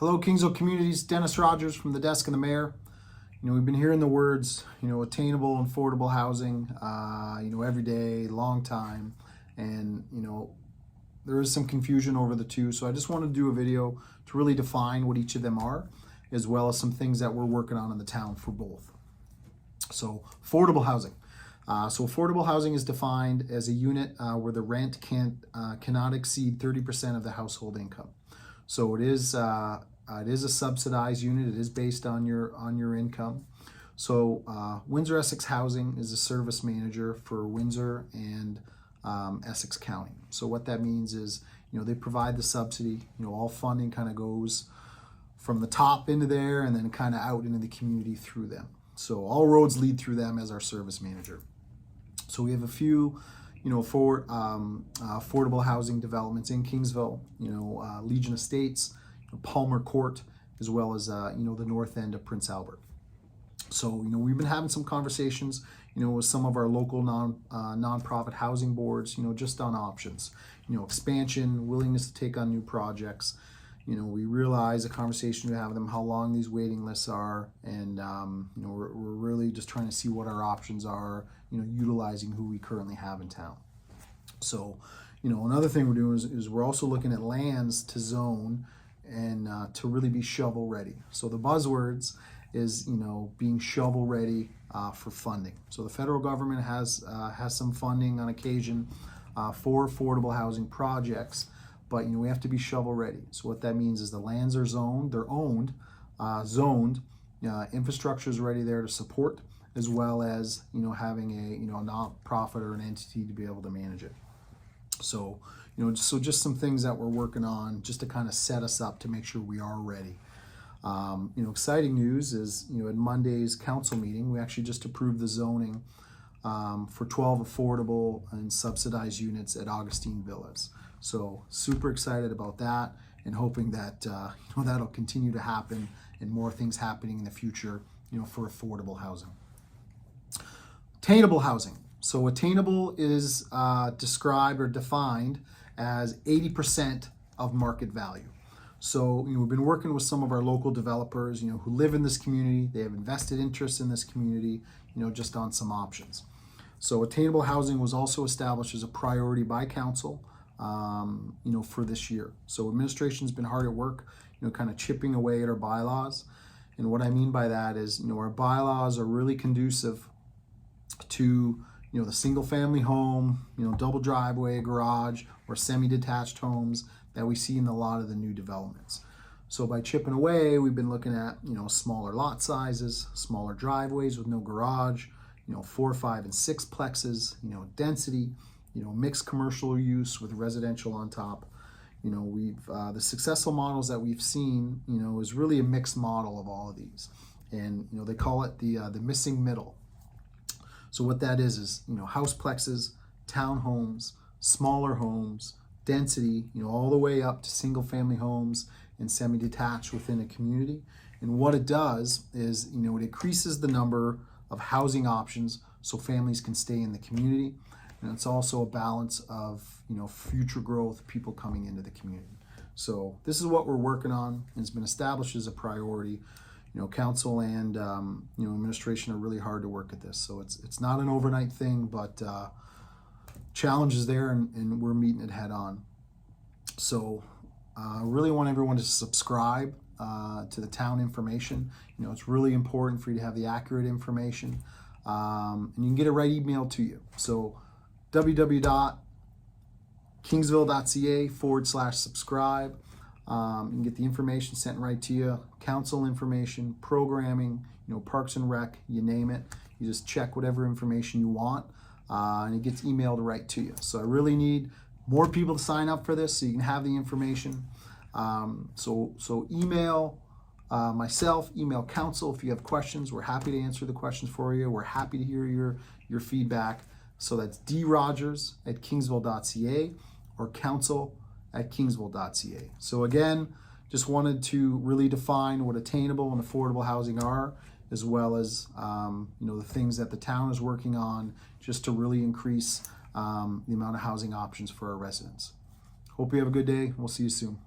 Hello, Kingsville Communities. Dennis Rogers from the desk of the mayor. We've been hearing the words, attainable and affordable housing, every day, long time. And, there is some confusion over the two. So I just want to do a video to really define what each of them are, as well as some things that we're working on in the town for both. So affordable housing. So affordable housing is defined as a unit where the rent cannot exceed 30% of the household income. So it is a subsidized unit. It is based on your income. So Windsor Essex Housing is a service manager for Windsor and Essex County. So what that means is, they provide the subsidy. All funding kind of goes from the top into there and then kind of out into the community through them. So all roads lead through them as our service manager. So we have a few, affordable housing developments in Kingsville. Legion Estates, Palmer Court, as well as the north end of Prince Albert. So we've been having some conversations, with some of our local nonprofit housing boards, just on options, expansion, willingness to take on new projects. We realize the conversation we have with them, how long these waiting lists are, and we're really just trying to see what our options are, utilizing who we currently have in town. So, another thing we're doing is we're also looking at lands to zone and to really be shovel ready. So the buzzwords is, being shovel ready for funding. So the federal government has some funding on occasion for affordable housing projects, but we have to be shovel ready. So what that means is the lands are zoned, they're owned, zoned, infrastructure is ready there to support, as well as having a nonprofit or an entity to be able to manage it. So so just some things that we're working on just to kind of set us up to make sure we are ready. Exciting news is at Monday's council meeting we actually just approved the zoning for 12 affordable and subsidized units at Augustine Villas. So super excited about that and hoping that that'll continue to happen and more things happening in the future for affordable housing. Attainable housing. So attainable is described or defined as 80% of market value. So we've been working with some of our local developers who live in this community. They have invested interest in this community, just on some options. So attainable housing was also established as a priority by council for this year. So administration's been hard at work, kind of chipping away at our bylaws. And what I mean by that is, our bylaws are really conducive to, the single family home, double driveway, garage, or semi-detached homes that we see in a lot of the new developments. So by chipping away, we've been looking at, smaller lot sizes, smaller driveways with no garage, 4, 5, and 6 plexes, density, mixed commercial use with residential on top. We've the successful models that we've seen, is really a mixed model of all of these, and they call it the missing middle. So what that is house plexes, townhomes, smaller homes, density, all the way up to single family homes and semi-detached within a community. And what it does is, it increases the number of housing options so families can stay in the community. And it's also a balance of, future growth, people coming into the community. So this is what we're working on, and it's been established as a priority. Council and administration are really hard to work at this. So it's not an overnight thing, but challenge is there, and we're meeting it head on. So I really want everyone to subscribe to the town information. It's really important for you to have the accurate information, and you can get it right emailed to you. So www.kingsville.ca/subscribe. You can get the information sent right to you, council information, programming, Parks and Rec, you name it. You just check whatever information you want, and it gets emailed right to you. So I really need more people to sign up for this so you can have the information. So email myself, email council if you have questions. We're happy to answer the questions for you. We're happy to hear your feedback. So that's drogers@kingsville.ca or council@kingsville.ca. So again, just wanted to really define what attainable and affordable housing are, as well as the things that the town is working on just to really increase the amount of housing options for our residents. Hope you have a good day. We'll see you soon.